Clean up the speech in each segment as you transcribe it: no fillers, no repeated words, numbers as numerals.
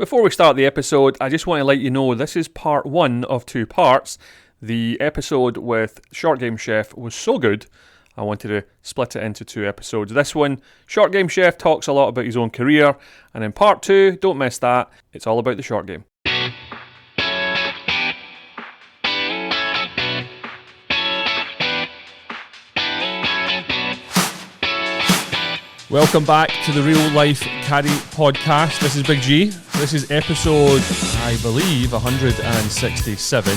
Before we start the episode, I just want to let you know this is part one of two parts. The episode with Short Game Chef was so good, I wanted to split it into two episodes. This one, Short Game Chef talks a lot about his own career, and in part two, don't miss that, it's all about the short game. Welcome back to the Real Life Caddy Podcast. This is Big G. This is episode, I believe, 167.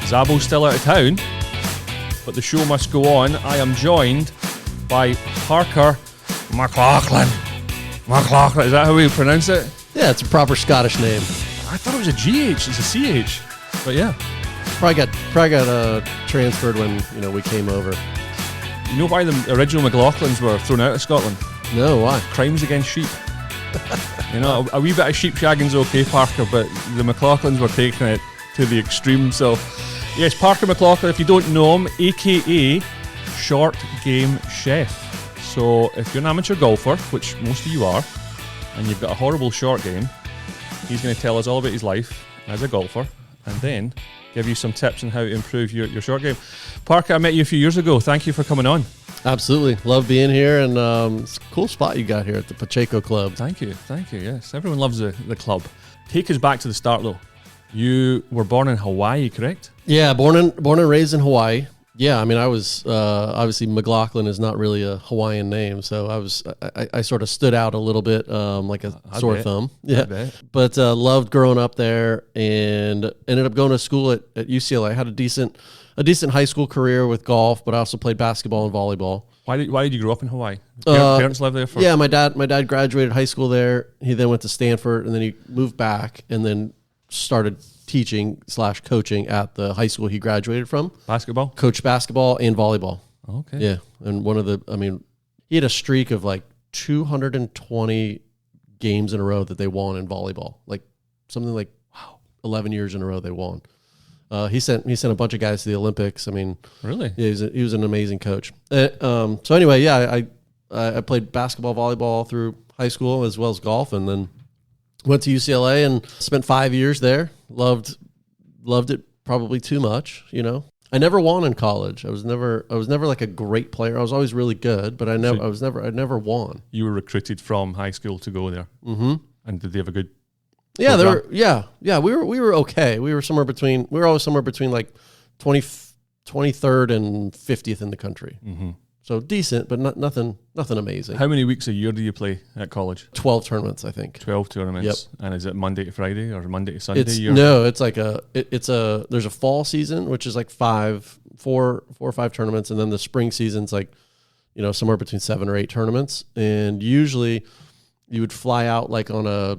Zabo's still out of town, but the show must go on. I am joined by Parker McLachlin. McLachlin, is that how we pronounce it? Yeah, it's a proper Scottish name. I thought it was a GH, it's a CH, but yeah. Probably got transferred when we came over. You know why the original McLachlins were thrown out of Scotland? No, why? Crimes against sheep. A wee bit of sheep shagging's okay, Parker, but the McLachlins were taking it to the extreme. So, yes, Parker McLachlin, if you don't know him, a.k.a. Short Game Chef. So, if you're an amateur golfer, which most of you are, and you've got a horrible short game, he's going to tell us all about his life as a golfer, and then give you some tips on how to improve your short game. Parker, I met you a few years ago. Thank you for coming on. Absolutely. Love being here, and it's a cool spot you got here at the Pacheco Club. Thank you. Yes, everyone loves the club. Take us back to the start, though. You were born in Hawaii, correct? Yeah, born and raised in Hawaii. Yeah, I mean, I was obviously McLachlin is not really a Hawaiian name, so I sort of stood out a little bit, like a sore thumb. Yeah, but loved growing up there, and ended up going to school at UCLA. I had a decent high school career with golf, but I also played basketball and volleyball. Why did you grow up in Hawaii? Parents lived there for? Yeah, my dad graduated high school there. He then went to Stanford, and then he moved back, and then started teaching/coaching at the high school he graduated from. Basketball? Coached basketball and volleyball. Okay. Yeah. And he had a streak of like 220 games in a row that they won in volleyball. Like something like 11 years in a row they won. He sent a bunch of guys to the Olympics. I mean, really? Yeah, he was an amazing coach. So anyway, yeah, I played basketball, volleyball through high school as well as golf, and then went to UCLA and spent 5 years there. Loved it probably too much, I never won in college. I was never like a great player. I was always really good, but I never won. You were recruited from high school to go there. Mm-hmm. And did they have a good program? Yeah, we were okay. We were always somewhere between like 23rd and 50th in the country. Mm-hmm. So decent, but nothing amazing. How many weeks a year do you play at college? 12 tournaments, I think. 12 tournaments. Yep. And is it Monday to Friday or Monday to Sunday? It's like there's a fall season, which is like four or five tournaments. And then the spring season's like, somewhere between 7 or 8 tournaments. And usually you would fly out like on a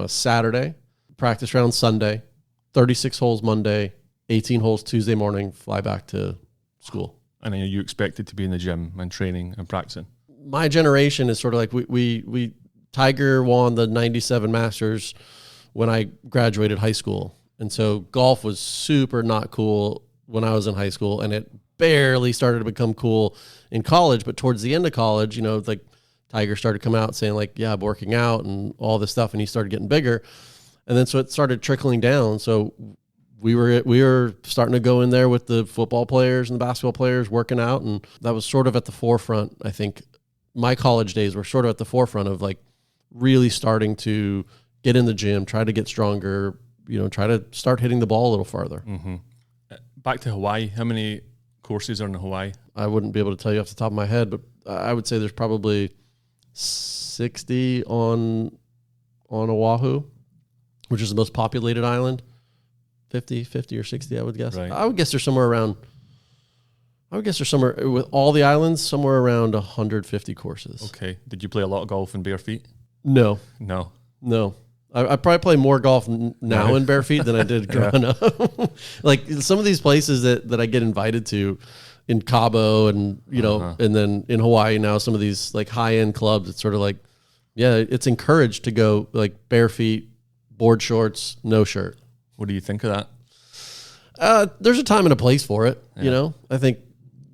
Saturday, practice round Sunday, 36 holes Monday, 18 holes Tuesday morning, fly back to school. And then you expected to be in the gym and training and practicing. My generation is sort of like we Tiger won the 97 Masters when I graduated high school. And so golf was super not cool when I was in high school, and it barely started to become cool in college. But towards the end of college, like Tiger started coming out saying like, yeah, I'm working out and all this stuff. And he started getting bigger. And then so it started trickling down. So we were starting to go in there with the football players and the basketball players working out, and that was sort of at the forefront. I think my college days were sort of at the forefront of like really starting to get in the gym, try to get stronger, try to start hitting the ball a little farther. Mm-hmm. Back to Hawaii, how many courses are in Hawaii? I wouldn't be able to tell you off the top of my head, but I would say there's probably 60 on Oahu, which is the most populated island. 50 or 60, I would guess. Right. I would guess there's somewhere with all the islands, somewhere around 150 courses. Okay. Did you play a lot of golf in bare feet? No. I probably play more golf now in bare feet than I did growing up. Like some of these places that I get invited to in Cabo and, and then in Hawaii now, some of these like high-end clubs, it's sort of like, yeah, it's encouraged to go like bare feet, board shorts, no shirt. What do you think of that? There's a time and a place for it. Yeah. I think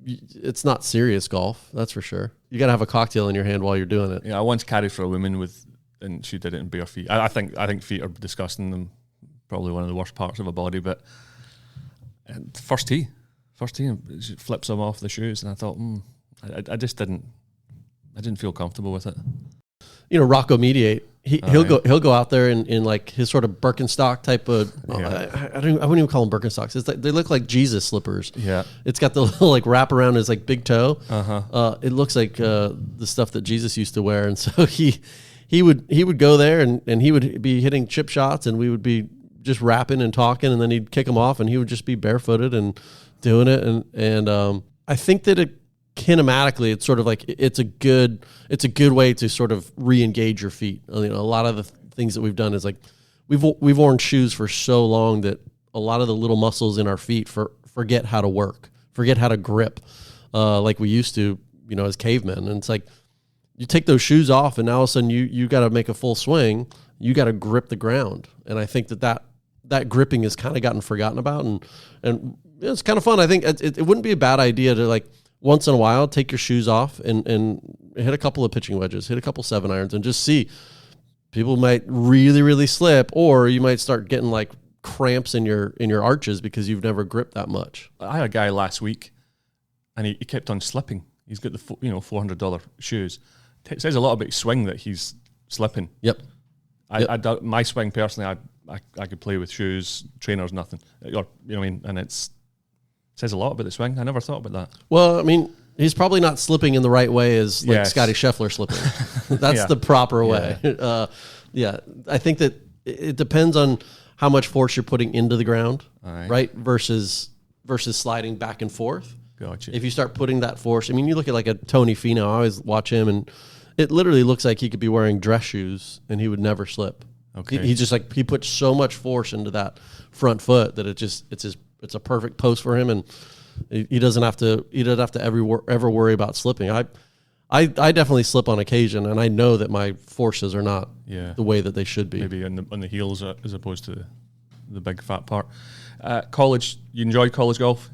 it's not serious golf. That's for sure. You got to have a cocktail in your hand while you're doing it. Yeah, I once caddied for a woman with and she did it in bare feet. I think feet are disgusting and probably one of the worst parts of a body. But first tee, and she flips them off the shoes, and I thought, I just didn't feel comfortable with it. Rocco Mediate, he'll go out there in like his sort of Birkenstock type of. I wouldn't even call them Birkenstocks. It's like, they look like Jesus slippers. Yeah, it's got the little like wrap around his like big toe. It looks like the stuff that Jesus used to wear, and so he would go there and he would be hitting chip shots, and we would be just rapping and talking, and then he'd kick them off, and he would just be barefooted and doing it, and I think that kinematically, it's sort of like it's a good way to sort of re-engage your feet. A lot of the things that we've done is like we've worn shoes for so long that a lot of the little muscles in our feet forget how to work, forget how to grip, like we used to, as cavemen. And it's like you take those shoes off, and now all of a sudden you got to make a full swing. You got to grip the ground, and I think that gripping has kind of gotten forgotten about, and it's kind of fun. I think it wouldn't be a bad idea to like once in a while take your shoes off and hit a couple of pitching wedges, hit a couple 7-irons, and just see. People might really, really slip, or you might start getting like cramps in your arches because you've never gripped that much. I had a guy last week, and he kept on slipping. He's got the $400 shoes. It says a lot about his swing that he's slipping. Yep. My swing personally, I could play with shoes, trainers, nothing. Or and it says a lot about the swing. I never thought about that. Well, I mean, he's probably not slipping in the right way as like Scotty Scheffler slipping. That's the proper way. I think that it depends on how much force you're putting into the ground, right? Versus sliding back and forth. Gotcha. If you start putting that force, I mean, you look at like a Tony Finau. I always watch him, and it literally looks like he could be wearing dress shoes and he would never slip. Okay. He just like he puts so much force into that front foot that it's a perfect post for him, and he doesn't have to ever worry about slipping. I definitely slip on occasion, and I know that my forces are not the way that they should be. Maybe on the heels as opposed to the big fat part. College, you enjoyed college golf?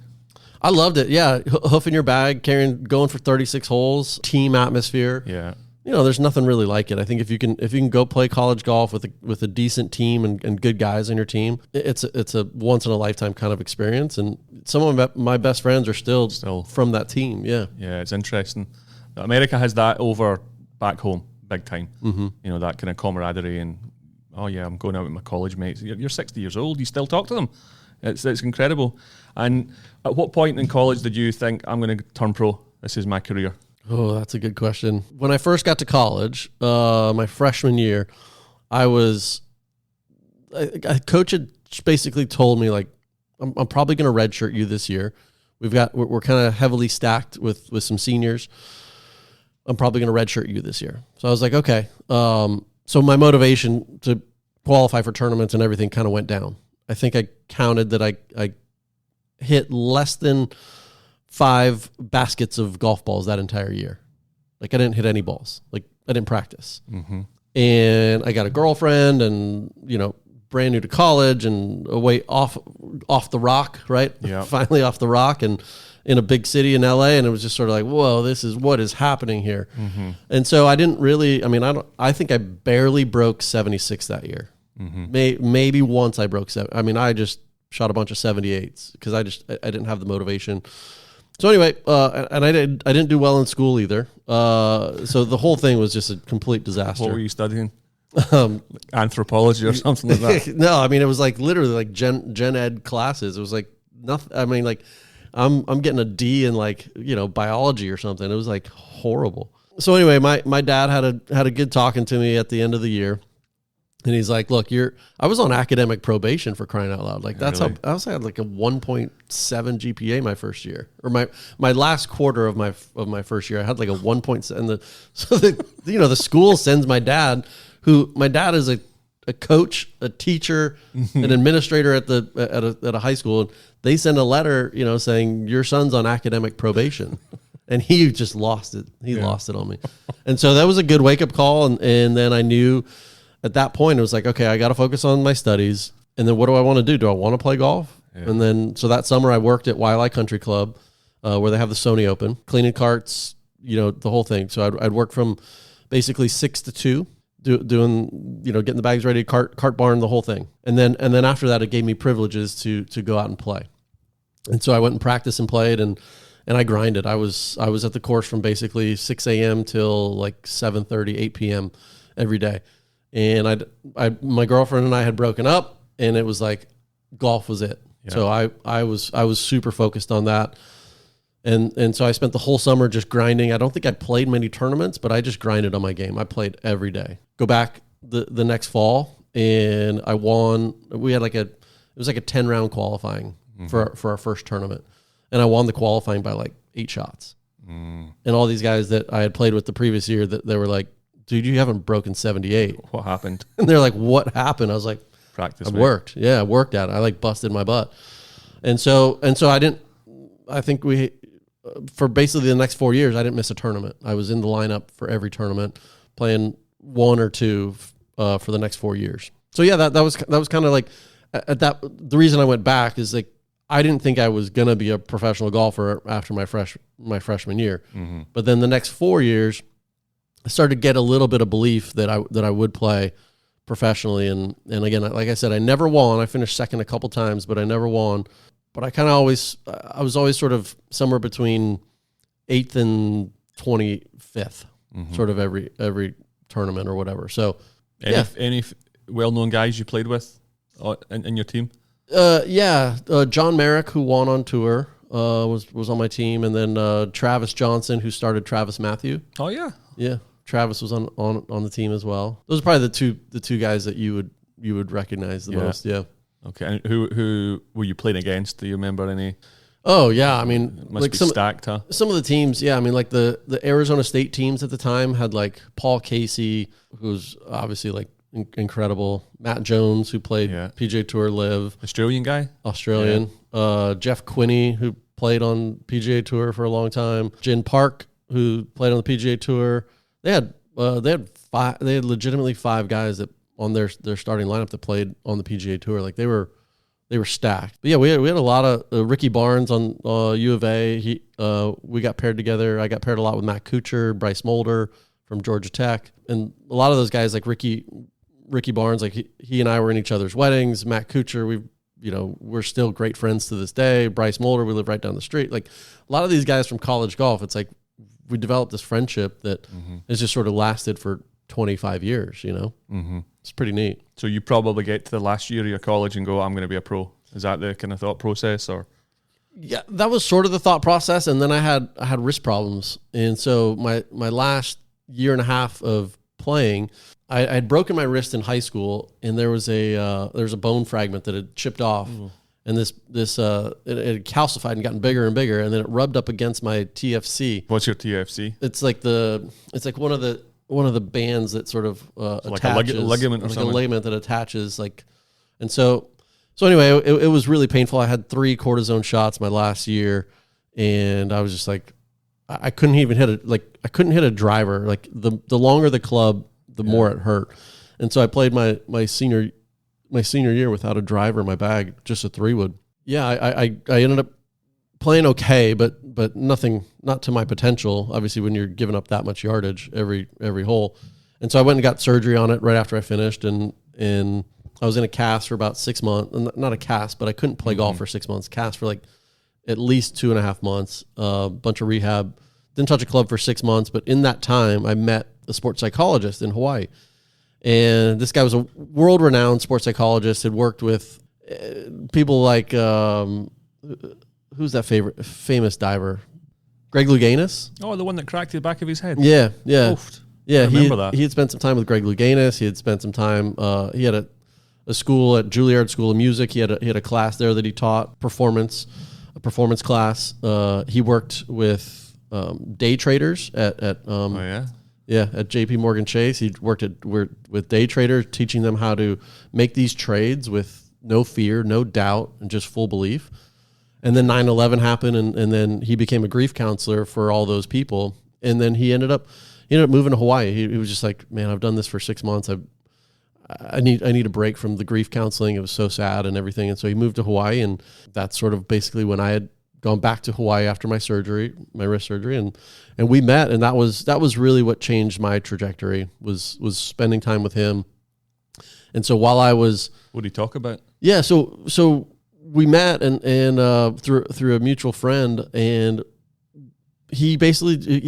I loved it. Yeah, hoof in your bag, going for 36 holes, team atmosphere. Yeah. There's nothing really like it. I think if you can go play college golf with a decent team and good guys on your team, it's a once in a lifetime kind of experience. And some of my best friends are still from that team. Yeah. Yeah, it's interesting. America has that over back home, big time. Mm-hmm. That kind of camaraderie and, oh yeah, I'm going out with my college mates. You're 60 years old, you still talk to them. It's incredible. And at what point in college did you think, I'm going to turn pro? This is my career. Oh, that's a good question. When I first got to college, my freshman year, coach had basically told me like, I'm probably going to redshirt you this year. We're kind of heavily stacked with some seniors. I'm probably going to redshirt you this year. So I was like, okay. So my motivation to qualify for tournaments and everything kind of went down. I think I counted that I hit less than 5 baskets of golf balls that entire year. Like I didn't hit any balls. Like I didn't practice. Mm-hmm. And I got a girlfriend and, brand new to college and away off the rock, right? Yeah. Finally off the rock and in a big city in LA. And it was just sort of like, whoa, this is what is happening here. Mm-hmm. And so I didn't really, I think I barely broke 76 that year. Mm-hmm. Maybe once I broke 7. I just shot a bunch of 78s because I didn't have the motivation. So anyway, and I didn't do well in school either. So the whole thing was just a complete disaster. What were you studying? Anthropology or something like that? No, it was like literally like gen ed classes. It was like nothing. I'm getting a D in like biology or something. It was like horrible. So anyway, my dad had a good talking to me at the end of the year. And he's like, look, I was on academic probation for crying out loud. Like that's really? I had like a 1.7 GPA my first year, or my last quarter of my first year. I had like a 1.7. So the school sends my dad, my dad is a coach, a teacher, an administrator at a high school. And they send a letter, saying your son's on academic probation. And he just lost it. He lost it on me. And so that was a good wake up call. And then I knew. At that point, it was like, okay, I got to focus on my studies. And then what do I want to do? Do I want to play golf? Yeah. And then, so that summer I worked at Wiley Country Club, where they have the Sony Open, cleaning carts, the whole thing. So I'd work from basically 6 to 2. doing, getting the bags ready, cart barn, the whole thing. And then after that, it gave me privileges to go out and play. And so I went and practiced and played, and I grinded. I was at the course from basically 6 a.m. till like 7:30, 8 p.m. every day. And my girlfriend and I had broken up, and it was like golf was it. Yeah. So I was super focused on that. And so I spent the whole summer just grinding. I don't think I played many tournaments, but I just grinded on my game. I played every day. Go back the next fall, and I won. We had it was like a 10-round qualifying for our first tournament. And I won the qualifying by like 8 shots. And all these guys that I had played with the previous year, that they were like, dude, you haven't broken 78. What happened? And they're like, what happened? I was like, practice. I worked. Yeah, I worked at it. I like busted my butt. And so I think for basically the next 4 years, I didn't miss a tournament. I was in the lineup for every tournament, playing 1 or 2 for the next 4 years. So yeah, that was kind of like the reason I went back is like, I didn't think I was going to be a professional golfer after my freshman year. Mm-hmm. But then the next 4 years, I started to get a little bit of belief that I would play professionally. And again, like I said, I never won. I finished second a couple times, but I never won. But I was always sort of somewhere between 8th and 25th, sort of every tournament or whatever. So any well-known guys you played with in your team? John Merrick, who won on tour, was on my team, and then Travis Johnson, who started Travis Matthew. Oh yeah. Travis was on the team as well. Those are probably the two guys that you would recognize the most. Yeah. Okay. And who were you playing against? Do you remember any? Oh yeah, I mean, it must be stacked, huh? Some of the teams, yeah. I mean, like the Arizona State teams at the time had like Paul Casey, who's obviously like incredible. Matt Jones, who played PGA Tour Live. Australian guy? Australian. Yeah. Jeff Quinney, who played on PGA Tour for a long time. Jin Park, who played on the PGA Tour. They had legitimately 5 guys that on their starting lineup that played on the PGA Tour. Like they were stacked. But yeah, we had a lot of Ricky Barnes on U of A. We got paired together. I got paired a lot with Matt Kuchar, Bryce Mulder from Georgia Tech, and a lot of those guys like Ricky Barnes, like he and I were in each other's weddings. Matt Kuchar, we're still great friends to this day. Bryce Mulder, we live right down the street. Like a lot of these guys from college golf, it's like we developed this friendship that has just sort of lasted for 25 years, It's pretty neat. So you probably get to the last year of your college and go, I'm going to be a pro. Is that the kind of thought process, or? Yeah, that was sort of the thought process. And then I had wrist problems. And so my last year and a half of playing, I had broken my wrist in high school, and there was a bone fragment that had chipped off. Ooh. And it had calcified and gotten bigger and bigger, and then it rubbed up against my TFC. What's your TFC? It's like one of the bands that sort of attaches, like a ligament or something. Like a ligament that attaches, and so anyway, it was really painful. I had 3 cortisone shots my last year, and I was just like, I couldn't even hit a driver. Like the longer the club, the more it hurt. And so I played my senior year without a driver in my bag, just a 3-wood. Yeah, I ended up playing okay, but nothing, not to my potential. Obviously, when you're giving up that much yardage every hole. And so I went and got surgery on it right after I finished, and I was in a cast for about 6 months. Not a cast, but I couldn't play golf for 6 months. Cast for like at least 2.5 months. Bunch of rehab. Didn't touch a club for 6 months, but in that time, I met a sports psychologist in Hawaii. And this guy was a world-renowned sports psychologist, had worked with people like, who's that famous diver? Greg Louganis? Oh, the one that cracked the back of his head. Yeah. Oofed. Yeah, I remember that. He had spent some time with Greg Louganis. He had spent some time, he had a school at Juilliard School of Music. He had a class there that he taught, a performance class. He worked with day traders at at JP Morgan Chase. He worked with day traders, teaching them how to make these trades with no fear, no doubt, and just full belief. And then 9/11 happened, and then he became a grief counselor for all those people. And then he ended up moving to Hawaii. He was just like, man, I've done this for 6 months. I need a break from the grief counseling. It was so sad and everything. And so he moved to Hawaii, and that's sort of basically when I had gone back to Hawaii after my wrist surgery, and we met, and that was really what changed my trajectory, was spending time with him. And so while I was, what did he talk about? Yeah, so we met and through a mutual friend, and he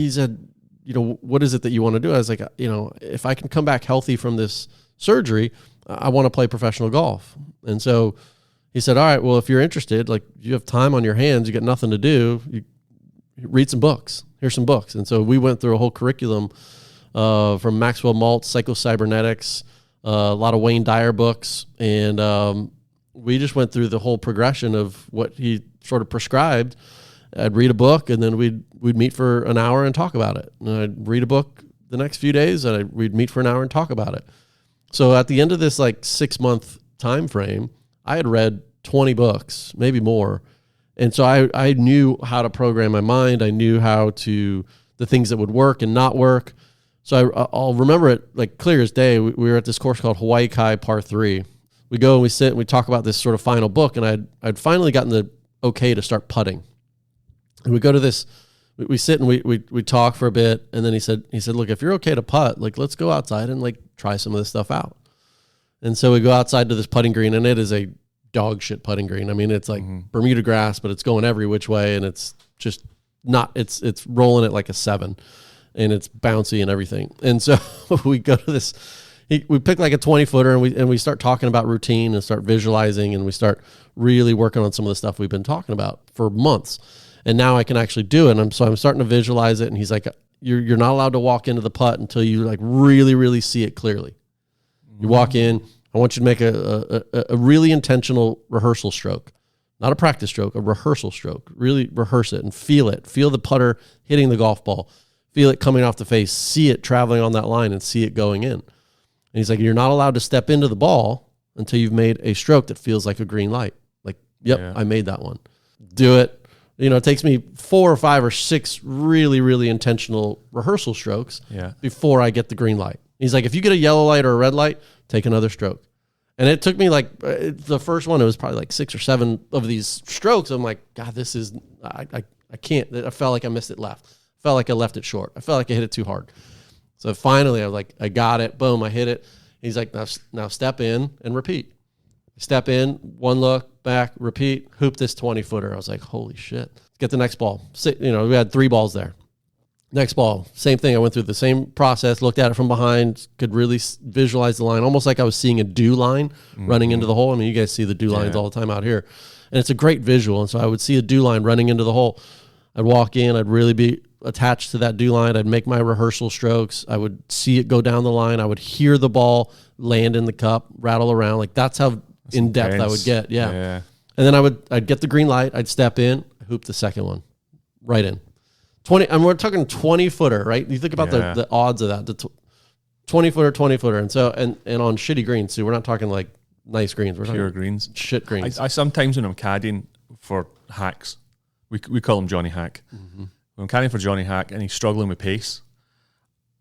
said, what is it that you want to do? I was like, if I can come back healthy from this surgery, I want to play professional golf. And so he said, all right, well, if you're interested, like, you have time on your hands, you got nothing to do, you read some books. Here's some books. And so we went through a whole curriculum from Maxwell Maltz, Psychocybernetics, a lot of Wayne Dyer books. And we just went through the whole progression of what he sort of prescribed. I'd read a book, and then we'd meet for an hour and talk about it. And I'd read a book the next few days, and we'd meet for an hour and talk about it. So at the end of this 6-month time frame, I had read 20 books, maybe more. And so I knew how to program my mind. I knew the things that would work and not work. So I'll remember it clear as day. We were at this course called Hawaii Kai Par 3. We go and we sit and we talk about this sort of final book, and I'd finally gotten the okay to start putting. And we go to this, we sit and we talk for a bit, and then he said, look, if you're okay to putt, let's go outside and try some of this stuff out. And so we go outside to this putting green, and it is a dog shit putting green. I mean, it's like Bermuda grass, but it's going every which way, and it's just not, it's rolling it like a 7, and it's bouncy and everything. And so we go to this, we pick a 20-footer, and we start talking about routine and start visualizing, and we start really working on some of the stuff we've been talking about for months. And now I can actually do it. And I'm starting to visualize it. And he's like, you're not allowed to walk into the putt until you really, really see it clearly. You walk in, I want you to make a really intentional rehearsal stroke, not a practice stroke, a rehearsal stroke. Really rehearse it and feel it. Feel the putter hitting the golf ball. Feel it coming off the face. See it traveling on that line and see it going in. And he's like, you're not allowed to step into the ball until you've made a stroke that feels like a green light. I made that one. Do it. It takes me 4 or 5 or 6 really, really intentional rehearsal strokes before I get the green light. He's like, if you get a yellow light or a red light, take another stroke. And it took me the first one, it was probably 6 or 7 of these strokes. I'm like, God, this is, I can't. I felt like I missed it left. I felt like I left it short. I felt like I hit it too hard. So finally I was like, I got it. Boom, I hit it. He's like, now step in and repeat. Step in, one look, back, repeat, hoop this 20-footer. I was like, holy shit. Get the next ball. We had 3 balls there. Next ball, same thing. I went through the same process, looked at it from behind, could really visualize the line, almost like I was seeing a dew line running into the hole. I mean, you guys see the dew lines all the time out here. And it's a great visual. And so I would see a dew line running into the hole. I'd walk in, I'd really be attached to that dew line. I'd make my rehearsal strokes. I would see it go down the line. I would hear the ball land in the cup, rattle around. That's how in depth I would get. Yeah. And then I'd get the green light. I'd step in, hoop the second one right in 20. And we're talking 20-footer, right? You think about the odds of that, the 20-footer. And so, and on shitty greens too. We're not talking nice greens. We're pure talking greens, shit greens. I sometimes, when I'm caddying for hacks, we call him Johnny Hack. When I'm caddying for Johnny Hack and he's struggling with pace,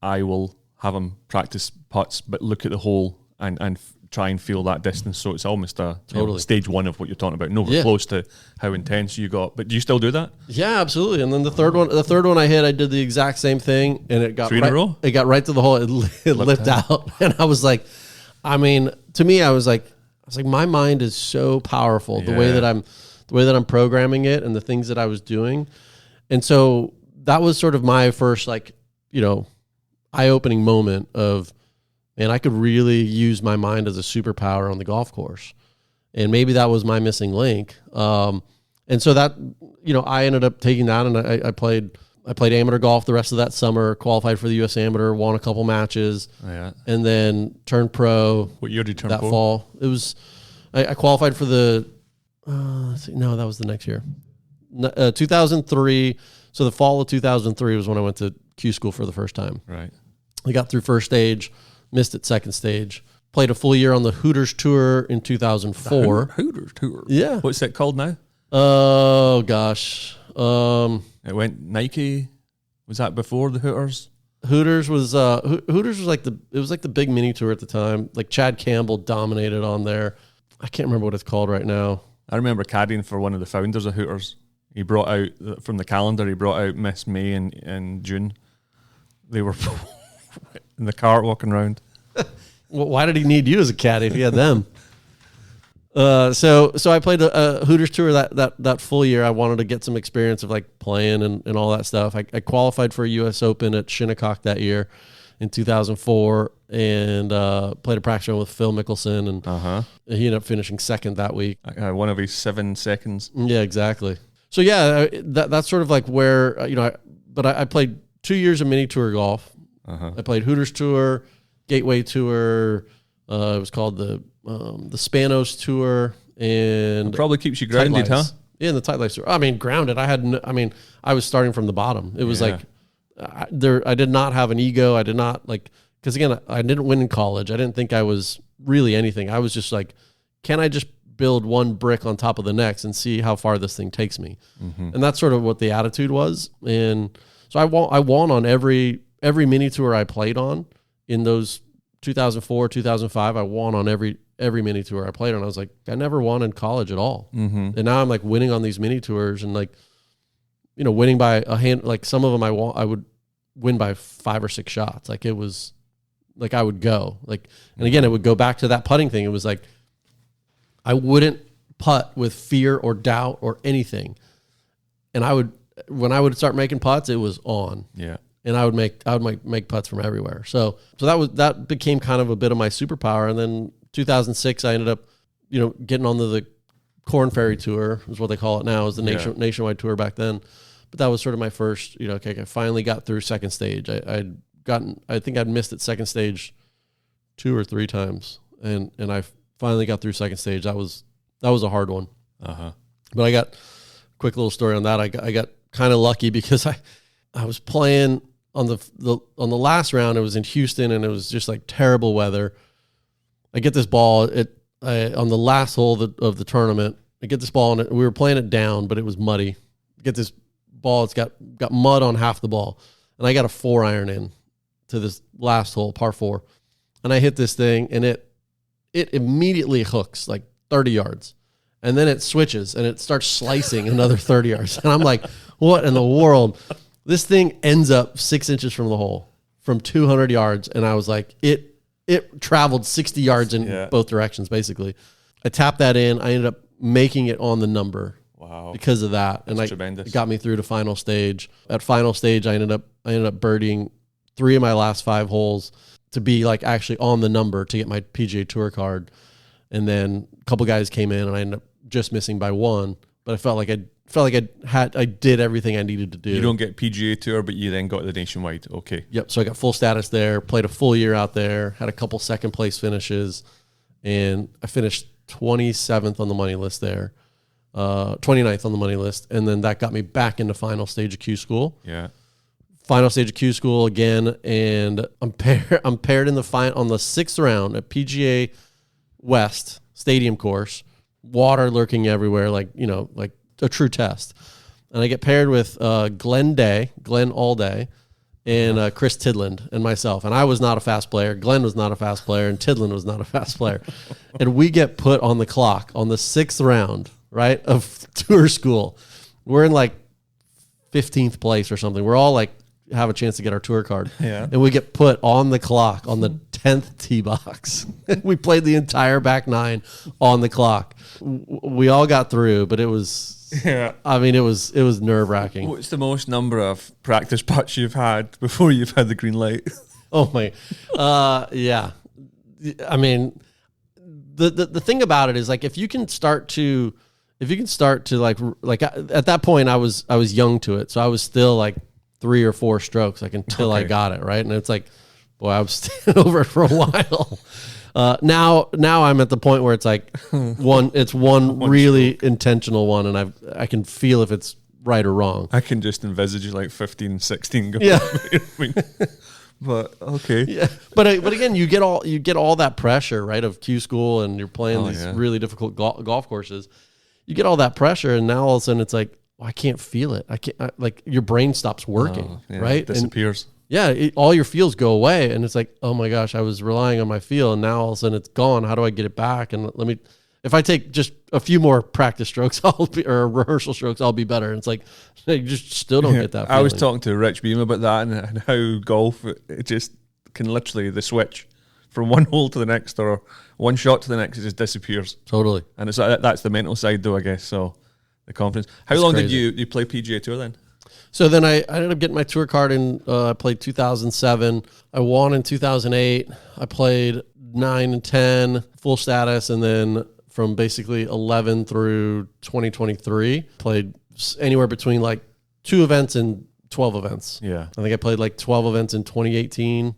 I will have him practice putts, but look at the hole and try and feel that distance. So it's almost stage 1 of what you're talking about. Nowhere close to how intense you got. But do you still do that? Yeah, absolutely. And then the third one I hit, I did the exact same thing, and it got 3 in a row. It got right to the hole. It lipped out, and I was like, to me, I was like, my mind is so powerful. The way that I'm programming it, and the things that I was doing, and so that was sort of my first eye-opening moment of, man, I could really use my mind as a superpower on the golf course. And maybe that was my missing link. And so that, I ended up taking that, and I played amateur golf the rest of that summer, qualified for the U.S. Amateur, won a couple matches, and then turned pro. What year did you turn pro? That fall. It was, I qualified for the, no, that was the next year. 2003. So the fall of 2003 was when I went to Q school for the first time. Right. I got through first stage, missed it second stage, played a full year on the Hooters Tour in 2004. Hooters Tour? Yeah. What's that called now? Oh, gosh. It went Nike. Was that before the Hooters? Hooters was the big mini tour at the time. Chad Campbell dominated on there. I can't remember what it's called right now. I remember caddying for one of the founders of Hooters. He brought out from the calendar. He brought out Miss May and June. They were in the cart walking around. Well, why did he need you as a caddy if he had them? So I played a Hooters Tour that full year. I wanted to get some experience of like playing and all that stuff. I qualified for a U.S. Open at Shinnecock that year in 2004 and played a practice round with Phil Mickelson, and he ended up finishing second that week. One of his 7 seconds. Yeah, exactly. So yeah, that's sort of like where I played 2 years of mini tour golf. I played Hooters Tour, Gateway Tour. It was called the Spanos Tour, and it probably keeps you grounded, huh? Yeah, the Tight Life Tour. I mean, grounded. I was starting from the bottom. It was like I did not have an ego. I did not because again, I didn't win in college. I didn't think I was really anything. I was just like, can I just build one brick on top of the next and see how far this thing takes me? And that's sort of what the attitude was. And so I won on every mini tour I played on in those 2004, 2005. I won on every mini tour I played on. I was like, I never won in college at all. And now I'm like winning on these mini tours and like, winning by a hand. Like some of them I would win by 5 or 6 shots. Like it was like I would go like, and again, it would go back to that putting thing. It was like I wouldn't putt with fear or doubt or anything. And when I would start making putts, it was on. Yeah. And I would make putts from everywhere. So that became kind of a bit of my superpower. And then 2006, I ended up, getting onto the Corn Ferry Tour, is what they call it now. It was the nationwide tour back then. But that was sort of my first, I finally got through second stage. I think I'd missed at second stage 2 or 3 times. And I finally got through second stage. That was a hard one. But I got quick little story on that. I got kind of lucky because I was playing on the last round. It was in Houston and it was just like terrible weather. I get this ball on the last hole of the tournament. I get this ball and we were playing it down, but it was muddy. I get this ball. It's got mud on half the ball, and I got a 4-iron in to this last hole, par 4, and I hit this thing, and it immediately hooks like 30 yards, and then it switches and it starts slicing another 30 yards, and I'm like, what in the world? This thing ends up 6 inches from the hole, from 200 yards, and I was like, it traveled 60 yards in both directions, basically. I tapped that in. I ended up making it on the number. Wow. Because of that. That's tremendous. It got me through to final stage. At final stage, I ended up birdieing 3 of my last 5 holes to be like actually on the number to get my PGA Tour card. And then a couple guys came in and I ended up just missing by 1. But I felt like I did everything I needed to do. You don't get PGA Tour, but you then got the nationwide. Okay. Yep. So I got full status there, played a full year out there, had a couple second place finishes, and I finished 27th on the money list there, 29th on the money list. And then that got me back into final stage of Q School. Yeah. Final stage of Q School again. And I'm paired in the on the 6th round at PGA West stadium course, water lurking everywhere, like a true test. And I get paired with Glenn Allday, and Chris Tidland and myself. And I was not a fast player. Glenn was not a fast player, and Tidland was not a fast player. And we get put on the clock on the 6th round, right, of tour school. We're in like 15th place or something. We're all like have a chance to get our tour card. Yeah. And we get put on the clock on the 10th tee box. We played the entire back 9 on the clock. We all got through, but it was... Yeah. I mean, it was nerve-wracking. What's the most number of practice putts you've had before you've had the green light? Oh my, yeah. I mean, the thing about it is like if you can start to like at that point I was young to it, so I was still like 3 or 4 strokes like until I got it right, and it's like, boy, I was staying over it for a while. Now I'm at the point where it's like one really stroke. Intentional one, and I can feel if it's right or wrong. I can just envisage you like 15, 16 going. Yeah. I mean, but okay. Yeah. But again, you get all that pressure, right, of Q School, and you're playing these really difficult golf courses. You get all that pressure, and now all of a sudden it's like, I can't feel it. Like your brain stops working, right? It disappears. All your feels go away, and it's like, oh my gosh, I was relying on my feel, and now all of a sudden it's gone. How do I get it back? And if I take just a few more practice strokes, or rehearsal strokes, I'll be better. And it's like, you just still don't get that feeling. I was talking to Rich Beam about that and how golf, it just can literally, the switch from one hole to the next or one shot to the next, it just disappears. Totally. And it's that's the mental side though, I guess. So the confidence. How long did you play PGA Tour then? So then I ended up getting my tour card in, I played 2007. I won in 2008. I played 9 and 10, full status. And then from basically 11 through 2023, played anywhere between like 2 events and 12 events. Yeah. I think I played like 12 events in 2018.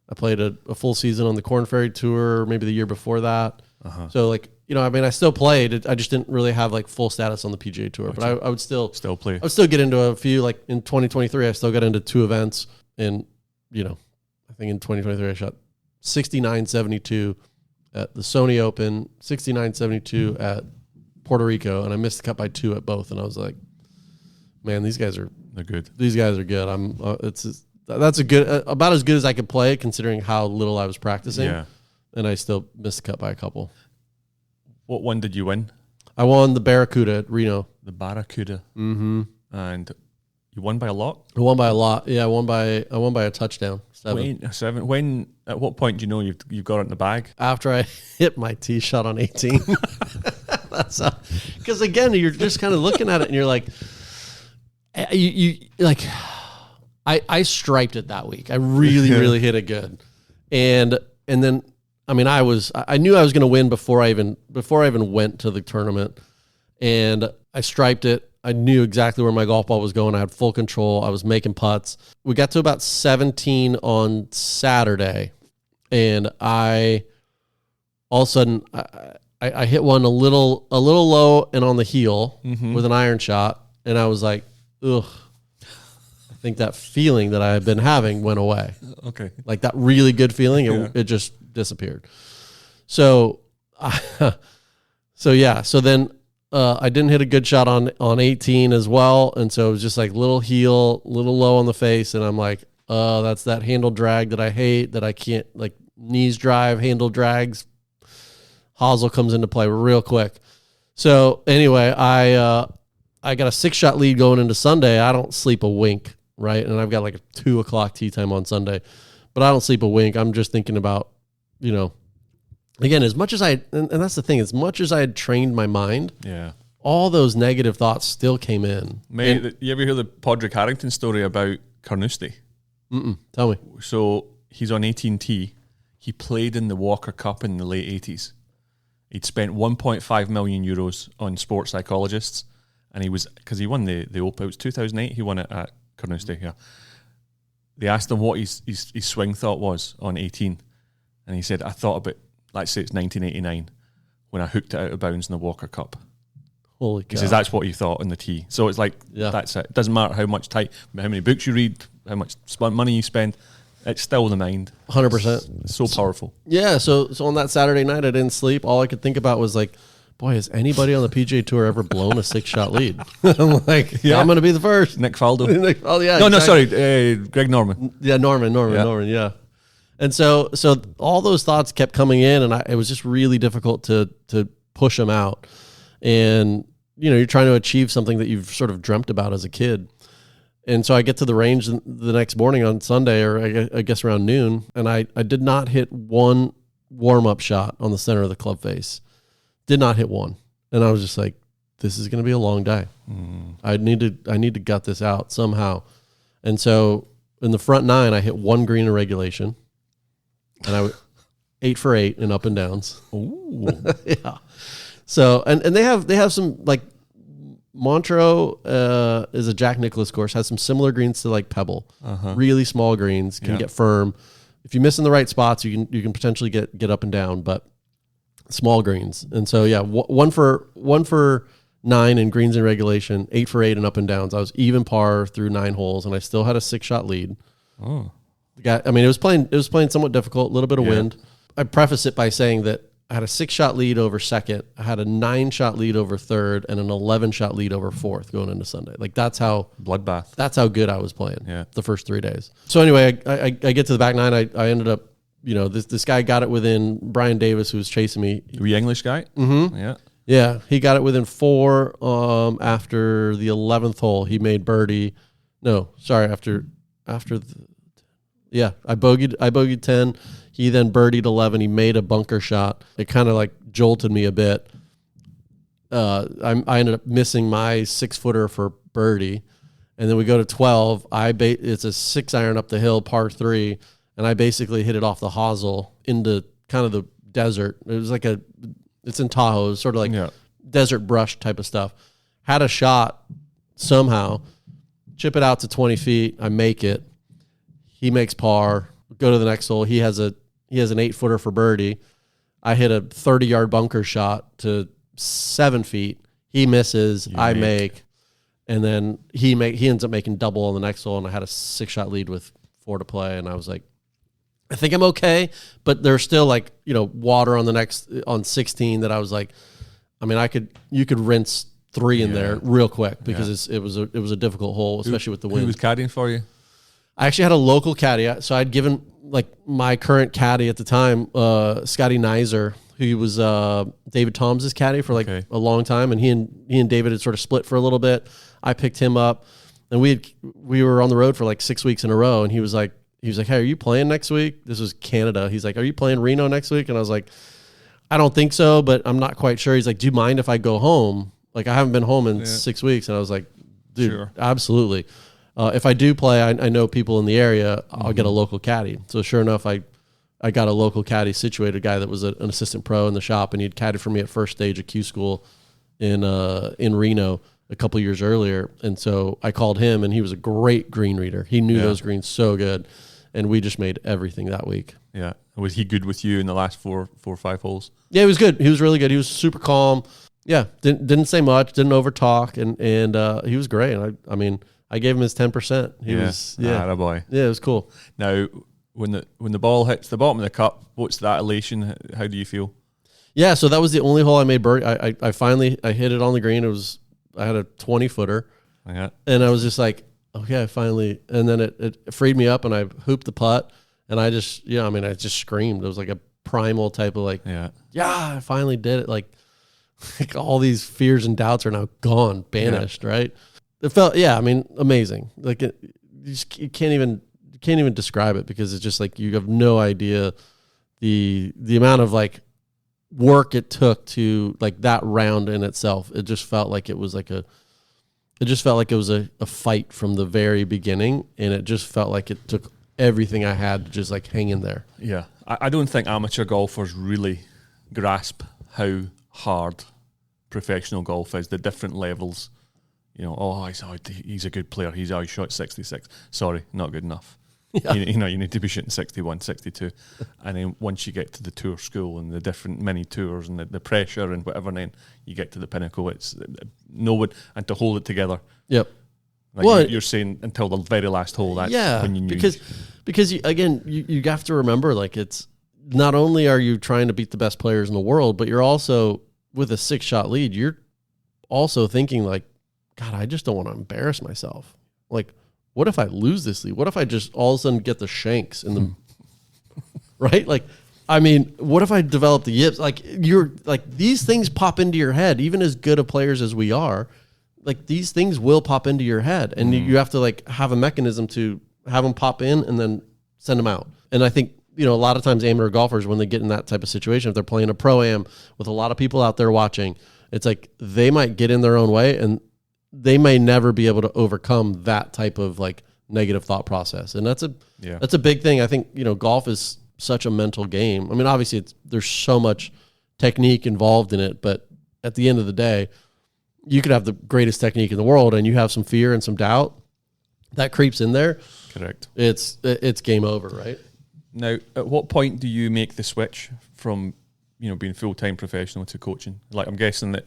I played a full season on the Korn Ferry Tour, maybe the year before that. So like, I mean, I still played. I just didn't really have like full status on the PGA Tour, but I would still play. I would still get into a few, like in 2023, I still got into 2 events. And, I think in 2023, I shot 69.72 at the Sony Open, 69.72 at Puerto Rico. And I missed the cut by 2 at both. And I was like, man, they're good. These guys are good. That's a good, about as good as I could play considering how little I was practicing. Yeah. And I still missed the cut by a couple. What one did you win? I won the Barracuda at Reno. The Barracuda. Mm-hmm. And you won by a lot? I won by a lot. Yeah, I won by a touchdown. 7. When? At what point do you know you've got it in the bag? After I hit my tee shot on 18. That's because again, you're just kind of looking at it and you're like, I striped it that week. I really hit it good, and then I mean I knew I was going to win before I even went to the tournament, and I striped it. I knew exactly where my golf ball was going. I had full control. I was making putts. We got to about 17 on Saturday, and all of a sudden I hit one a little low and on the heel with an iron shot, and I was like, ugh. I think that feeling that I had been having went away. Okay. Like that really good feeling, it just disappeared. So then I didn't hit a good shot on 18 as well. And so it was just like little heel, little low on the face. And I'm like, that's that handle drag that I hate, that I can't, like knees drive, handle drags. Hosel comes into play real quick. So anyway, I got a 6-shot lead going into Sunday. I don't sleep a wink. Right. And I've got like a 2 o'clock tee time on Sunday, but I don't sleep a wink. I'm just thinking about, again, as much as and that's the thing, as much as I had trained my mind, all those negative thoughts still came in. Mate, you ever hear the Podrick Harrington story about Carnoustie? Tell me. So he's on 18T. He played in the Walker Cup in the late 80s. He'd spent 1.5 million euros on sports psychologists. And because he won the Open, it was 2008, he won it at Carnoustie, yeah. They asked him what his swing thought was on 18, and he said, I thought about, let's say it's 1989, when I hooked it out of bounds in the Walker Cup. Holy cow. He says that's what you thought on the tee. So it's like, that's it. It doesn't matter how many books you read, how much money you spend, it's still the mind. 100%. It's so powerful. Yeah, so on that Saturday night, I didn't sleep. All I could think about was like, boy, has anybody on the PGA Tour ever blown a 6-shot lead? I'm like, I'm going to be the first. Nick Faldo. Yeah. No, sorry, Greg Norman. Yeah, Norman, yeah. And so all those thoughts kept coming in, and it was just really difficult to push them out. And, you're trying to achieve something that you've sort of dreamt about as a kid. And so I get to the range the next morning on Sunday, or I guess around noon, and I did not hit one warm-up shot on the center of the club face. Did not hit one. And I was just like, this is going to be a long day. I need to gut this out somehow. And so in the front 9, I hit 1 green in regulation, and I 8 for 8 in up and downs. Ooh. Yeah. So, and they have some, like, Montreux is a Jack Nicklaus course, has some similar greens to like Pebble. Really small greens, can get firm. If you miss in the right spots, you can potentially get up and down, but small greens. And so, yeah, 1 for 9 in greens in regulation, 8 for 8 in up and downs. I was even par through 9 holes, and I still had a 6-shot lead. Oh, I mean, it was playing somewhat difficult, a little bit of wind. I preface it by saying that I had a 6-shot lead over second. I had a 9-shot lead over third, and an 11-shot lead over fourth going into Sunday. Like that's how bloodbath. That's how good I was playing. The first 3 days. So anyway, I get to the back 9. I ended up this guy got it within Brian Davis, who was chasing me. The English guy? Mm-hmm. Yeah. Yeah, he got it within 4 after the 11th hole. He made birdie. No, sorry, after I bogeyed 10. He then birdied 11. He made a bunker shot. It kind of like jolted me a bit. I ended up missing my 6-footer for birdie. And then we go to 12. It's a 6-iron up the hill, par 3, and I basically hit it off the hosel into kind of the desert. It was like it's in Tahoe. It's sort of like desert brush type of stuff. Had a shot somehow, chip it out to 20 feet. I make it. He makes par. Go to the next hole. He has an 8-footer for birdie. I hit a 30-yard bunker shot to 7 feet. He misses. I make. And then he ends up making double on the next hole, and I had a 6-shot lead with 4 to play, and I was like, I think I'm okay, but there's still like, water on 16 that I was like, I mean, you could rinse 3 in there real quick because it was a difficult hole, especially with the wind. Who was caddying for you? I actually had a local caddy. So I'd given like my current caddy at the time, Scotty Nizer, who was David Tom's caddy for like a long time, and he and David had sort of split for a little bit. I picked him up, and we were on the road for like 6 weeks in a row, and he was like, hey, are you playing next week? This was Canada. He's like, are you playing Reno next week? And I was like, I don't think so, but I'm not quite sure. He's like, do you mind if I go home? Like, I haven't been home in 6 weeks. And I was like, dude, sure. Absolutely. If I do play, I know people in the area, I'll get a local caddy. So sure enough, I got a local caddy situated, a guy that was an assistant pro in the shop, and he'd caddied for me at first stage of Q school in Reno a couple years earlier. And so I called him, and he was a great green reader. He knew those greens so good. And we just made everything that week. Yeah. Was he good with you in the last 4 or 5 holes? Yeah, he was good. He was really good. He was super calm. Yeah. Didn't say much, didn't over talk, and he was great. And I gave him his 10%. He was attaboy. Yeah, it was cool. Now, when the ball hits the bottom of the cup, what's that elation? How do you feel? Yeah, so that was the only hole I made birdie. I finally hit it on the green. I had a 20-footer. Yeah. And I was just like, okay, I finally, and then it freed me up, and I hooped the putt, and I just, I just screamed. It was like a primal type of like, I finally did it. Like all these fears and doubts are now gone, banished, right? It felt, amazing. Like you can't even describe it, because it's just like, you have no idea the amount of like work it took to like that round in itself. It just felt like it was like a fight from the very beginning, and it just felt like it took everything I had to just like hang in there. Yeah. I don't think amateur golfers really grasp how hard professional golf is, the different levels. He's a good player. He's always shot 66. Sorry, not good enough. Yeah. You need to be shooting 61, 62. And then once you get to the tour school and the different mini tours and the pressure and whatever, and then you get to the pinnacle, it's no one, and to hold it together. Yep. Like you're saying until the very last hole, that's when you knew. Because you have to remember, like, it's not only are you trying to beat the best players in the world, but you're also, with a 6-shot lead, you're also thinking like, God, I just don't want to embarrass myself. Like, what if I lose this lead? What if I just all of a sudden get the shanks in the right? Like, what if I develop the yips? Like, these things pop into your head, even as good of players as we are. Like, these things will pop into your head, and you have to like have a mechanism to have them pop in and then send them out. And I think, a lot of times amateur golfers, when they get in that type of situation, if they're playing a pro-am with a lot of people out there watching, it's like they might get in their own way, and they may never be able to overcome that type of like negative thought process. And that's a big thing. I think, golf is such a mental game. Obviously there's so much technique involved in it, but at the end of the day, you could have the greatest technique in the world and you have some fear and some doubt that creeps in there. Correct. It's game over, right? Now, at what point do you make the switch from, being full-time professional to coaching? Like, I'm guessing that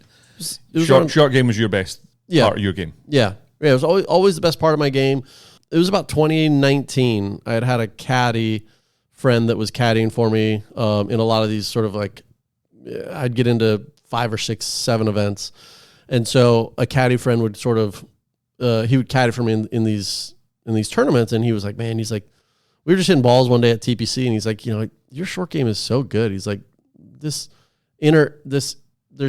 short game was your best part of your game. Yeah. It was always the best part of my game. It was about 2019. I had a caddy friend that was caddying for me in a lot of these sort of like, I'd get into 5 or 6, 7 events. And so a caddy friend would sort of, he would caddy for me in these tournaments. And he was like, man, we we were just hitting balls one day at TPC, and he's like, you know, like, your short game is so good. He's like, there's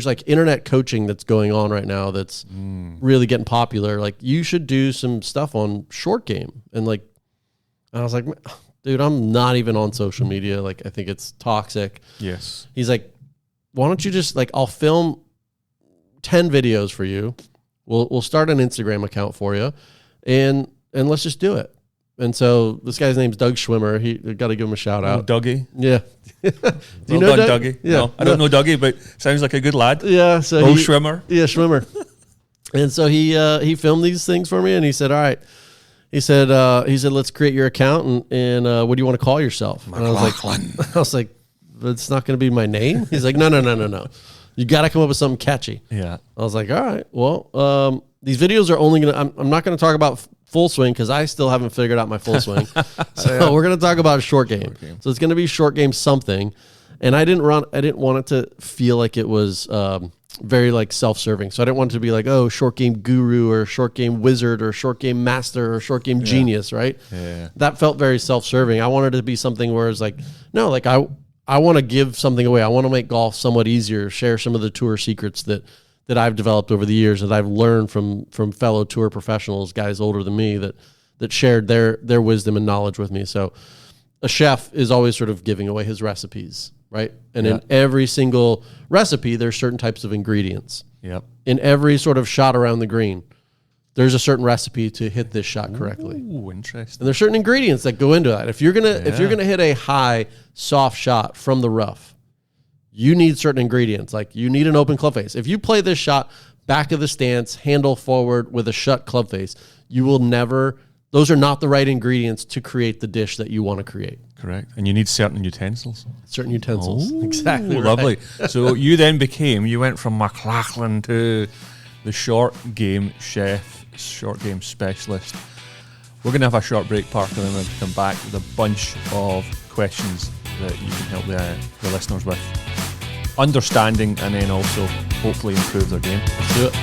like internet coaching that's going on right now that's really getting popular. Like, you should do some stuff on short game. And like, I was like, dude, I'm not even on social media. Like, I think it's toxic. Yes. He's like, why don't you just like, I'll film 10 videos for you. We'll start an Instagram account for you, and let's just do it. And so this guy's name's Doug Schwimmer. He got to give him a shout out. Dougie. Yeah. Do you know Dougie? Yeah. No, I don't know Dougie, but sounds like a good lad. Yeah. So Schwimmer. Yeah, Schwimmer. And so he filmed these things for me, and he said, all right. He said, let's create your account, and what do you want to call yourself? And McLachlin. I was like, it's not going to be my name? He's like, no. You got to come up with something catchy. Yeah. I was like, all right, well, these videos are only going to, I'm not going to talk about full swing because I still haven't figured out my full swing. So we're going to talk about short game. So it's going to be short game something. And I didn't want it to feel like it was very like self-serving. So I didn't want it to be like, oh, short game guru or short game wizard or short game master or short game genius, right? Yeah. That felt very self-serving. I wanted it to be something where it's like, no, like I want to give something away. I want to make golf somewhat easier, share some of the tour secrets that I've developed over the years, that I've learned from fellow tour professionals, guys older than me that shared their wisdom and knowledge with me. So a chef is always sort of giving away his recipes, right? And in every single recipe, there's certain types of ingredients. Yep. In every sort of shot around the green, there's a certain recipe to hit this shot correctly. Ooh, interesting. And there's certain ingredients that go into that. If you're gonna hit a high, soft shot from the rough, you need certain ingredients. Like, you need an open club face. If you play this shot back of the stance, handle forward with a shut club face, you will never. Those are not the right ingredients to create the dish that you want to create. Correct. And you need certain utensils. Certain utensils. Oh, exactly. Right. Lovely. So you went from McLachlin to the short game chef, short game specialist. We're going to have a short break, Parker, and then we'll come back with a bunch of questions that you can help the listeners with understanding, and then also hopefully improve their game. Let's do it.